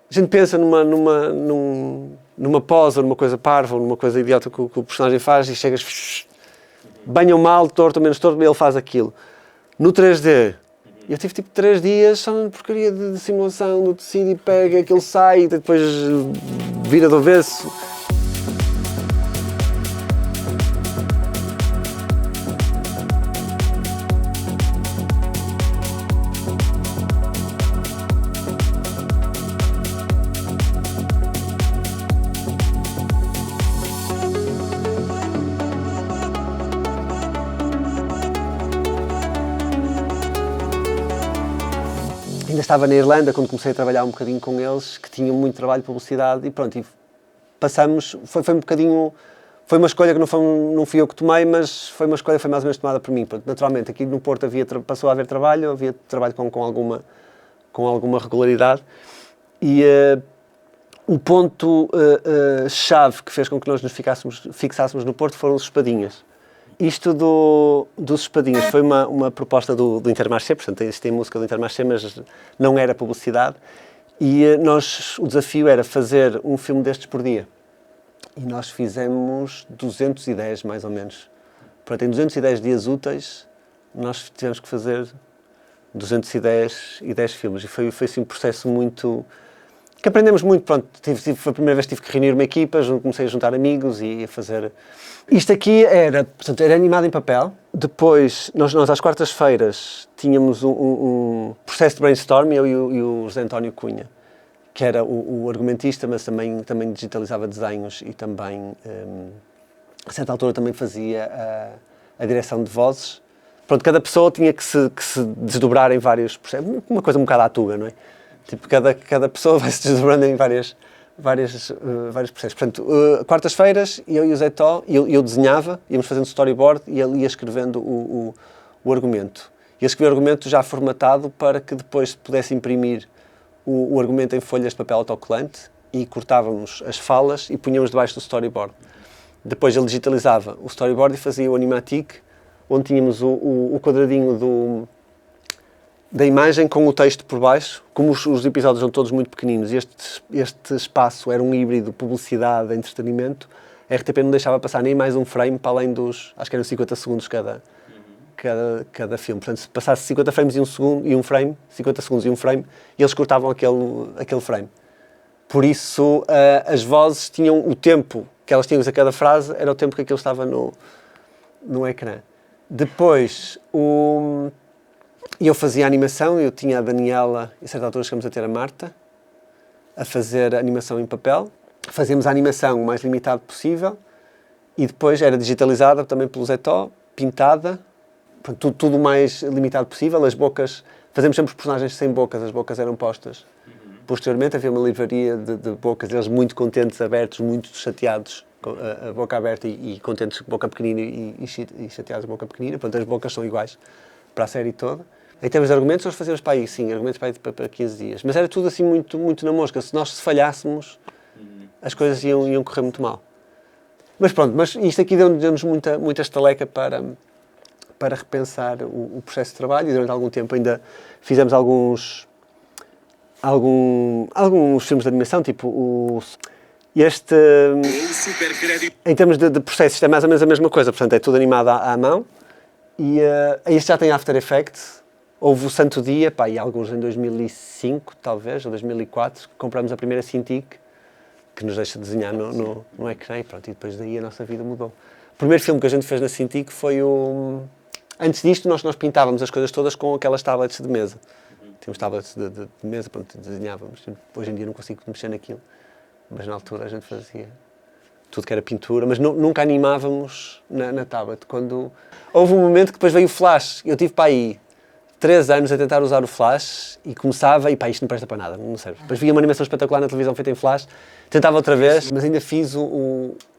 A gente pensa numa pose, ou numa coisa parva, ou numa coisa idiota que o personagem faz e chegas bem ou mal, torto ou menos torto, ele faz aquilo. No 3D, eu tive tipo 3 dias só na porcaria de simulação do tecido e pega, aquilo sai e depois vira do avesso. Ainda estava na Irlanda quando comecei a trabalhar um bocadinho com eles, que tinham muito trabalho de publicidade e pronto, e passamos, foi um bocadinho, foi uma escolha que não fui eu que tomei, mas foi uma escolha que foi mais ou menos tomada por mim. Pronto, naturalmente, aqui no Porto passou a haver trabalho, havia trabalho com alguma regularidade e o ponto chave que fez com que nós nos fixássemos no Porto foram os espadinhas. Isto dos espadinhas foi uma proposta do Intermarché, portanto isto tem música do Intermarché, mas não era publicidade. E o desafio era fazer um filme destes por dia. E nós fizemos 210, mais ou menos. Portanto, em 210 dias úteis, nós tivemos que fazer 210 filmes. E foi assim um processo muito... que aprendemos muito. Pronto, foi a primeira vez que tive que reunir uma equipa, comecei a juntar amigos e a fazer... Isto aqui era animado em papel. Depois, nós às quartas-feiras tínhamos um processo de brainstorm, eu e o José António Cunha, que era o argumentista, mas também digitalizava desenhos e também, a certa altura, também fazia a direção de vozes. Pronto, cada pessoa tinha que se desdobrar em vários processos, uma coisa um bocado à tuga, não é? Tipo, cada pessoa vai se desdobrando em vários processos. Portanto, quartas-feiras, eu e o Zé Tó, eu desenhava, íamos fazendo storyboard e ele ia escrevendo o argumento. Ele escrevia o argumento já formatado para que depois pudesse imprimir o argumento em folhas de papel autocolante e cortávamos as falas e punhamos debaixo do storyboard. Depois ele digitalizava o storyboard e fazia o animatic, onde tínhamos o quadradinho da imagem com o texto por baixo. Como os episódios são todos muito pequeninos, este espaço era um híbrido de publicidade e entretenimento, a RTP não deixava passar nem mais um frame para além dos, acho que eram 50 segundos cada filme. Portanto, se passasse 50 frames e um frame, 50 segundos e um frame, eles cortavam aquele frame. Por isso, as vozes tinham o tempo que elas tinham a cada frase, era o tempo que aquilo estava no ecrã. Depois, eu fazia a animação, eu tinha a Daniela, e a certa altura chegamos a ter a Marta, a fazer a animação em papel. Fazíamos a animação o mais limitado possível e depois era digitalizada também pelo Zé Tó, pintada, tudo o mais limitado possível. As bocas, fazemos sempre os personagens sem bocas, as bocas eram postas. Posteriormente havia uma livraria de bocas, eles muito contentes, abertos, muito chateados, com a boca aberta e contentes com a boca pequenina e chateados com a boca pequenina. Portanto, as bocas são iguais para a série toda. Em termos de argumentos, nós fazíamos para aí, sim, argumentos para 15 dias. Mas era tudo assim muito na mosca. Se nós falhássemos, as coisas iam correr muito mal. Mas pronto, isto aqui deu-nos muita estaleca para repensar o processo de trabalho e durante algum tempo ainda fizemos alguns filmes de animação, tipo em termos de processos, é mais ou menos a mesma coisa. Portanto, é tudo animado à mão. E este já tem After Effects. Houve o Santo Dia, e alguns em 2005, talvez, ou 2004, que compramos a primeira Cintiq, que nos deixa desenhar no ecrã, e depois daí a nossa vida mudou. O primeiro filme que a gente fez na Cintiq foi Antes disto, nós pintávamos as coisas todas com aquelas tablets de mesa. Tínhamos tablets de mesa, desenhávamos. Hoje em dia não consigo mexer naquilo, mas na altura a gente fazia tudo que era pintura, mas nunca animávamos na tablet. Quando houve um momento que depois veio o flash, eu tive para aí 3 anos a tentar usar o flash e começava, e isto não presta para nada, não serve. Depois via uma animação espetacular na televisão feita em flash, tentava outra vez, mas ainda fiz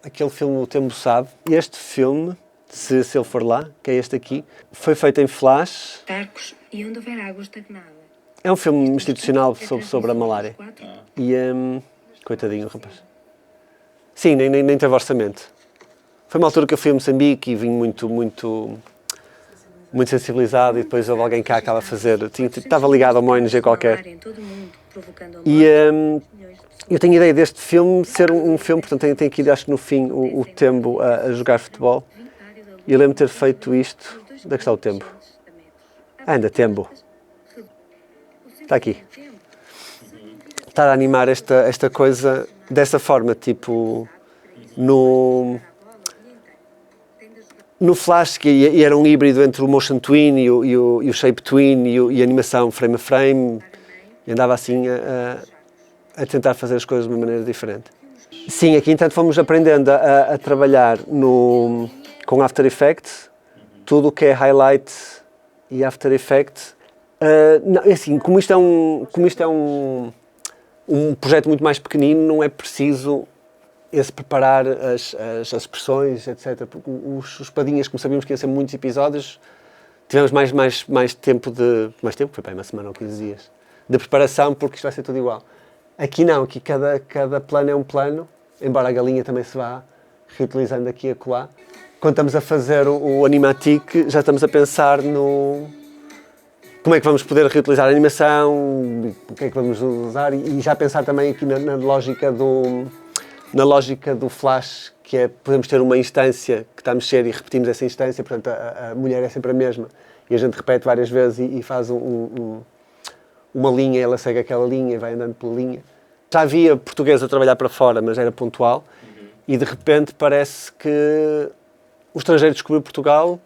aquele filme O Tempo Sabe. Este filme, se ele for lá, que é este aqui, foi feito em flash. Tarcos e onde houver água estagnada. É um filme institucional sobre a malária. E, coitadinho, rapaz. Sim, nem teve orçamento. Foi uma altura que eu fui a Moçambique e vim muito sensibilizado, e depois houve alguém cá que estava a fazer, estava ligado a uma ONG qualquer. E Eu tenho a ideia deste filme ser um filme, portanto tem aqui, acho que no fim, o Tembo a jogar futebol. E eu lembro de ter feito isto. Onde é que está o Tembo? Anda, Tembo. Está aqui. Estar a animar esta coisa dessa forma, tipo, no Flash, que era um híbrido entre o motion twin e o shape twin e a animação frame a frame, e andava assim a tentar fazer as coisas de uma maneira diferente. Sim, aqui entanto fomos aprendendo a trabalhar com After Effects, tudo o que é highlight e After Effects. Não, assim, como isto é um projeto muito mais pequenino, não é preciso preparar as expressões, etc. Porque os Padinhas, como sabíamos que ia ser muitos episódios, tivemos mais tempo, foi para aí uma semana ou 15 dias, de preparação, porque isto vai ser tudo igual. Aqui não, aqui cada plano é um plano, embora a galinha também se vá reutilizando aqui e acolá. Quando estamos a fazer o Animatic, já estamos a pensar como é que vamos poder reutilizar a animação, o que é que vamos usar, e já pensar também aqui na lógica do Flash, que é, podemos ter uma instância que está a mexer e repetimos essa instância, portanto a mulher é sempre a mesma, e a gente repete várias vezes e faz uma linha, ela segue aquela linha e vai andando pela linha. Já havia português a trabalhar para fora, mas era pontual, e de repente parece que o estrangeiro descobriu Portugal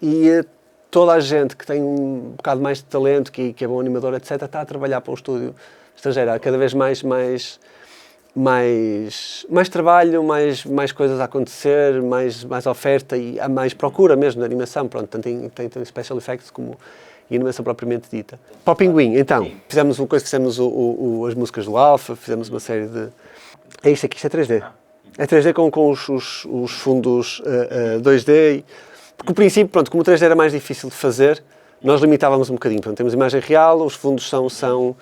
e toda a gente que tem um bocado mais de talento, que é bom animador, etc., está a trabalhar para um estúdio estrangeiro. Há cada vez mais trabalho, mais coisas a acontecer, mais oferta e há mais procura mesmo de animação. Pronto, tanto tem special effects como e animação propriamente dita. Para o Pinguim, então, fizemos as músicas do Alpha, fizemos uma série de... É isto aqui, isto é 3D. É 3D com os fundos 2D. Porque o princípio, pronto, como o 3D era mais difícil de fazer, nós limitávamos um bocadinho. Portanto, temos imagem real, os fundos são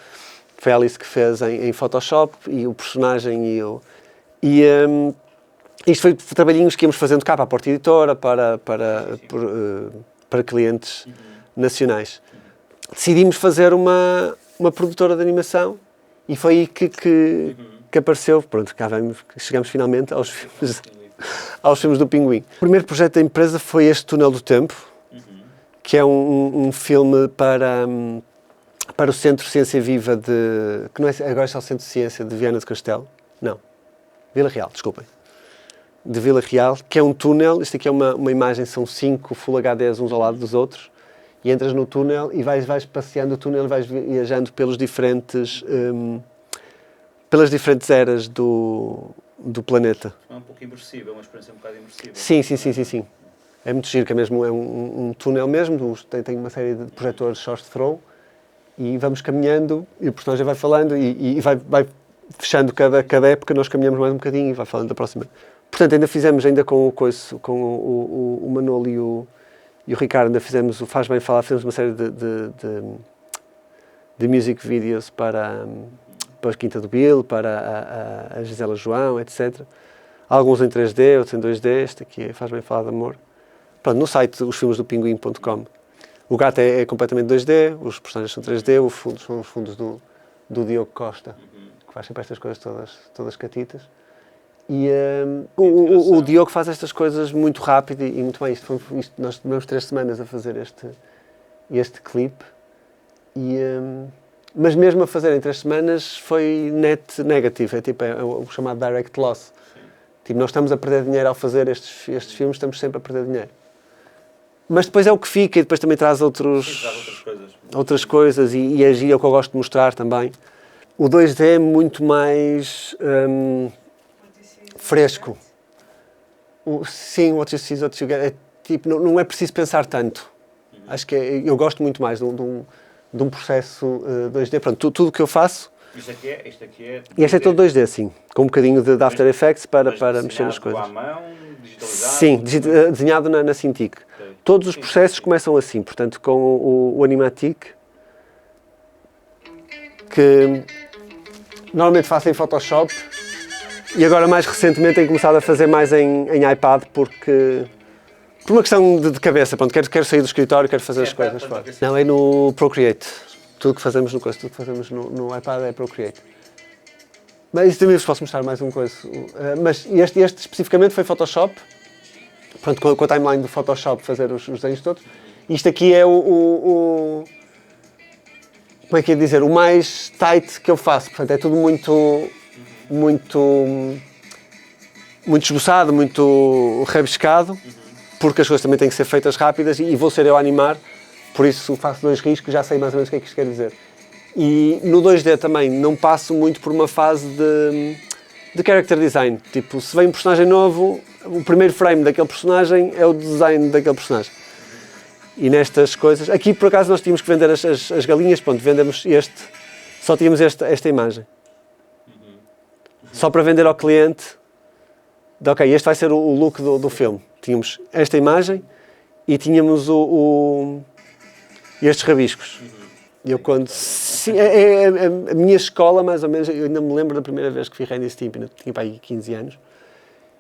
foi a Alice que fez em Photoshop, e o personagem isto foi trabalhinhos que íamos fazendo cá para a Porta Editora, para clientes nacionais. Decidimos fazer uma produtora de animação e foi aí que apareceu, pronto, chegamos finalmente aos filmes do Pinguim. O primeiro projeto da empresa foi este Túnel do Tempo, que é um filme para o Centro de Ciência Viva que não é, agora é só o Centro de Ciência de Viana do Castelo, não, Vila Real, desculpem, de Vila Real, que é um túnel. Isto aqui é uma imagem, são 5 Full HDs uns ao lado dos outros, e entras no túnel e vais passeando o túnel e vais viajando pelas diferentes eras do planeta. É um pouco imersivo, é uma experiência um bocado imersiva. Sim. É muito giro, que é mesmo um túnel mesmo, tem uma série de projetores short throw, e vamos caminhando, e o personagem vai falando, e vai fechando cada época, nós caminhamos mais um bocadinho e vai falando da próxima. Portanto, ainda fizemos, com o Manolo e o Ricardo, ainda fizemos o Faz Bem Falar, fizemos uma série de music videos para a Quinta do Bill, para a Gisela João, etc. Alguns em 3D, outros em 2D, este aqui Faz Bem Falar de Amor. Pronto, no site osfilmesdopinguim.com. O gato é completamente 2D, os personagens são 3D, os fundos são os fundos do Diogo Costa, que faz sempre estas coisas todas catitas. E o Diogo faz estas coisas muito rápido e muito bem. Nós tivemos 3 semanas a fazer este clipe, mas mesmo a fazer em 3 semanas foi net negative, é o chamado direct loss. Tipo, nós estamos a perder dinheiro ao fazer estes filmes, estamos sempre a perder dinheiro. Mas depois é o que fica, e depois também traz outras coisas e é o que eu gosto de mostrar também. O 2D é muito mais fresco. Sim, what you see is what you get. Tipo, não é preciso pensar tanto. Acho que eu gosto muito mais de um processo 2D. Pronto, tudo o que eu faço... Isto aqui é... E este é todo 2D, sim. Com um bocadinho de After Effects para mexer nas coisas. À mão, digitalizado? Sim, desenhado na Cintiq. Okay. Todos os processos começam assim. Portanto, com o Animatic, que normalmente faço em Photoshop, e agora mais recentemente tenho começado a fazer mais em iPad, por uma questão de cabeça. Pronto, quero sair do escritório, quero fazer as coisas fora. Não, é no Procreate. Tudo que fazemos no iPad é Procreate. Mas isso também vos posso mostrar mais uma coisa. Mas este especificamente foi Photoshop. Pronto, com a timeline do Photoshop fazer os desenhos todos. Isto aqui é como é que ia dizer? O mais tight que eu faço. Portanto, é tudo muito esboçado, muito rabiscado, porque as coisas também têm que ser feitas rápidas e vou ser eu a animar, por isso faço 2 riscos, já sei mais ou menos o que é que isto quer dizer. E no 2D também não passo muito por uma fase de character design. Tipo, se vem um personagem novo, o primeiro frame daquele personagem é o design daquele personagem. E nestas coisas... Aqui, por acaso, nós tínhamos que vender as galinhas. Pronto, vendemos só tínhamos esta imagem. Só para vender ao cliente. Ok, este vai ser o look do filme. Tínhamos esta imagem e tínhamos estes rabiscos. Eu quando... Sim, a minha escola, mais ou menos, eu ainda me lembro da primeira vez que fiz Ren e Stimpy, eu tinha para aí 15 anos,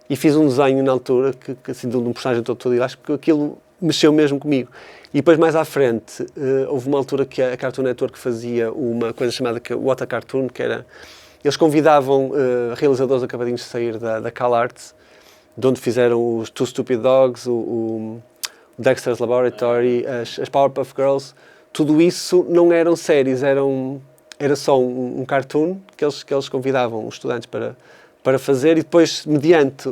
e fiz um desenho na altura, assim, de um personagem todo elástico, porque aquilo mexeu mesmo comigo. E depois, mais à frente, houve uma altura que a Cartoon Network fazia uma coisa chamada What a Cartoon, que era... Eles convidavam realizadores acabadinhos de sair da CalArts, de onde fizeram os Two Stupid Dogs, o Dexter's Laboratory, as Powerpuff Girls. Tudo isso não eram séries, era só um cartoon que eles convidavam os estudantes para fazer e depois, mediante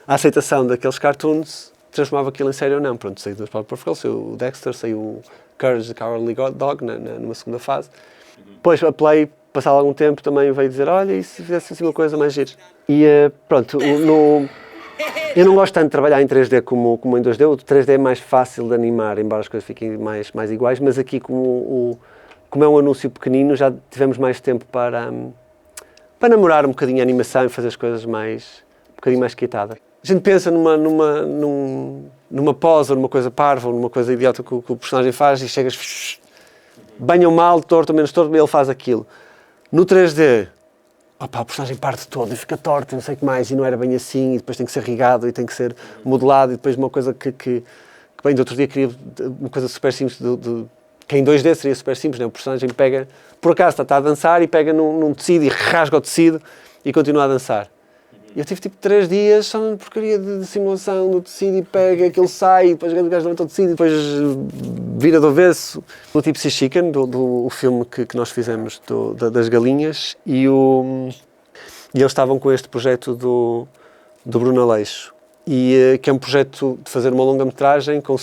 a aceitação daqueles cartoons, transformava aquilo em série ou não. Pronto, saiu das Powerpuff Girls, saiu o Dexter, saiu o Courage the Cowardly Dog numa segunda fase. Depois a Play, passado algum tempo, também veio dizer, olha, e se fizesse assim uma coisa mais gira? E pronto, eu não gosto tanto de trabalhar em 3D como em 2D. O 3D é mais fácil de animar, embora as coisas fiquem mais iguais, mas aqui como é um anúncio pequenino, já tivemos mais tempo para namorar um bocadinho a animação e fazer as coisas um bocadinho mais quietadas. A gente pensa numa pose, ou numa coisa parva, ou numa coisa idiota que o personagem faz e chegas bem ou mal, torto ou menos torto, ele faz aquilo. No 3D, o personagem parte todo e fica torto, não sei o que mais, e não era bem assim, e depois tem que ser rigado e tem que ser modelado, e depois uma coisa que bem, do outro dia queria uma coisa super simples, que em 2D seria super simples, né? O personagem pega, por acaso está a dançar e pega num tecido e rasga o tecido e continua a dançar. E eu tive tipo 3 dias só uma porcaria de simulação do tecido e pega, aquilo sai, e depois o gajo levanta o tecido e depois vira do avesso. O Tipsy Chicken, do filme que nós fizemos das galinhas, e eles estavam com este projeto do Bruno Aleixo, que é um projeto de fazer uma longa-metragem com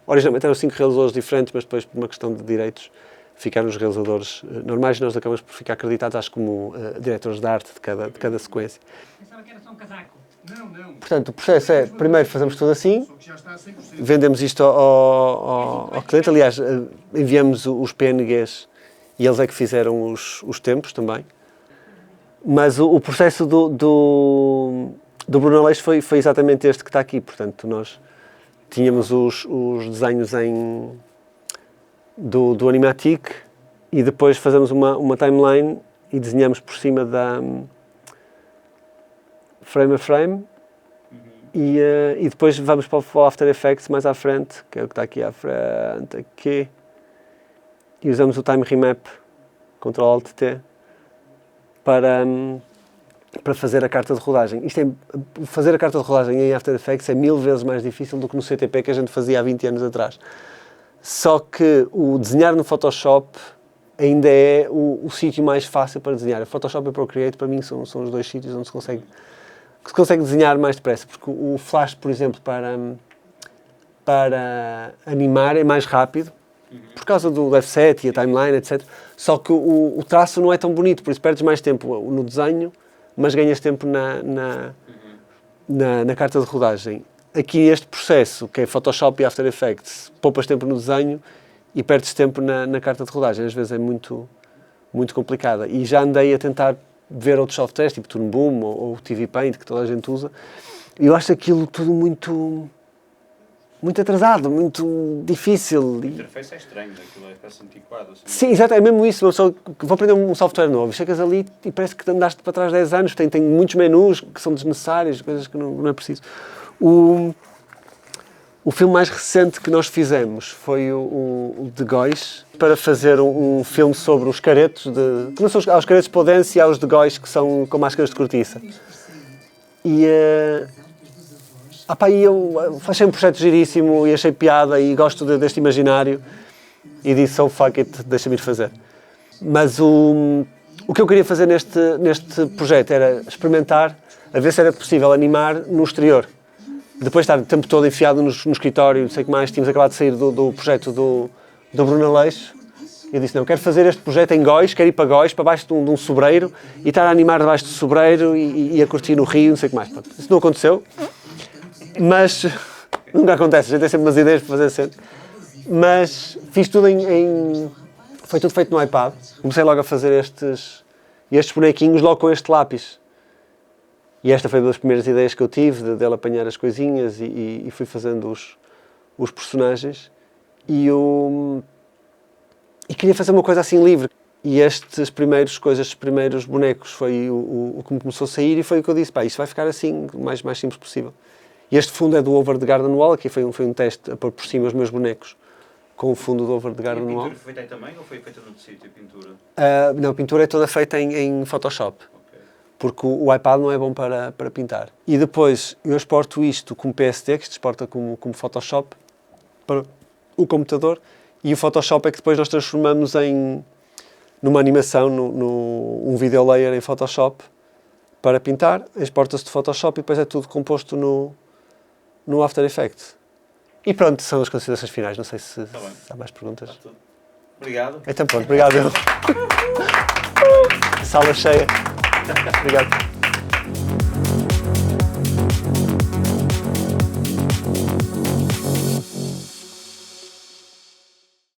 originalmente eram 5 realizadores diferentes, mas depois por uma questão de direitos ficaram os realizadores normais e nós acabamos por ficar acreditados, acho, como diretores de arte de cada sequência. Pensava que era só um casaco. Não. Portanto, o processo é, primeiro fazemos tudo assim, vendemos isto ao cliente, aliás, enviamos os PNGs e eles é que fizeram os tempos também. Mas o processo do Bruno Aleixo foi exatamente este que está aqui, portanto, nós tínhamos os desenhos do Animatic e depois fazemos uma timeline e desenhamos por cima frame a frame e depois vamos para o After Effects mais à frente, que é o que está aqui à frente, aqui, e usamos o Time Remap, Ctrl-Alt-T, para fazer a carta de rodagem. Fazer a carta de rodagem em After Effects é 1000 vezes mais difícil do que no CTP que a gente fazia há 20 anos atrás. Só que o desenhar no Photoshop ainda é o sítio mais fácil para desenhar. O Photoshop e o Procreate, para mim, são os 2 sítios onde se consegue desenhar mais depressa. Porque o Flash, por exemplo, para animar é mais rápido, por causa do offset e a timeline, etc. Só que o traço não é tão bonito, por isso perdes mais tempo no desenho, mas ganhas tempo na carta de rodagem. Aqui este processo, que é Photoshop e After Effects, poupas tempo no desenho e perdes tempo na carta de rodagem. Às vezes é muito, muito complicada. E já andei a tentar ver outros softwares, tipo Toon Boom ou TV Paint, que toda a gente usa. E eu acho aquilo tudo muito atrasado, muito difícil. A interface é estranha, aquilo parece antiquado. Assim. Sim, exato, é mesmo isso. Vou aprender um software novo, chegas ali e parece que andaste para trás 10 anos, tem muitos menus que são desnecessários, coisas que não é preciso. O filme mais recente que nós fizemos foi o de Góis, para fazer um filme sobre os caretos, que não são aos caretos podense e aos de Góis, que são com máscaras de cortiça. E eu achei um projeto giríssimo e achei piada e gosto deste imaginário e disse, oh fuck it, deixa-me ir fazer. Mas o que eu queria fazer neste projeto era experimentar, a ver se era possível animar no exterior. Depois de estar o tempo todo enfiado no escritório, não sei o que mais, tínhamos acabado de sair do projeto do Bruno Aleixo. Eu disse, não, quero fazer este projeto em Góis, quero ir para Góis, para baixo de um sobreiro, e estar a animar debaixo do sobreiro e a curtir no rio, não sei o que mais. Pronto, isso não aconteceu, mas nunca acontece, a gente tem sempre umas ideias para fazer sempre. Mas fiz tudo foi tudo feito no iPad. Comecei logo a fazer estes bonequinhos logo com este lápis. E esta foi uma das primeiras ideias que eu tive, de apanhar as coisinhas e fui fazendo os personagens. E queria fazer uma coisa assim livre. E estes primeiros bonecos foi o que me começou a sair e foi o que eu disse, isto vai ficar assim, o mais simples possível. E este fundo é do Over the Garden Wall, aqui foi um teste a pôr por cima os meus bonecos com o fundo do Over the Garden Wall. A pintura foi feita aí também ou foi feita noutro sítio, a pintura? Não, a pintura é toda feita em Photoshop. Porque o iPad não é bom para pintar. E depois eu exporto isto como PSD, que isto exporta como Photoshop, para o computador, e o Photoshop é que depois nós transformamos numa animação, um video layer em Photoshop para pintar, exporta-se de Photoshop e depois é tudo composto no After Effects. E pronto, são as considerações finais, não sei se há mais perguntas. Está tudo. Obrigado. Então pronto, obrigado. Sala cheia. Obrigado.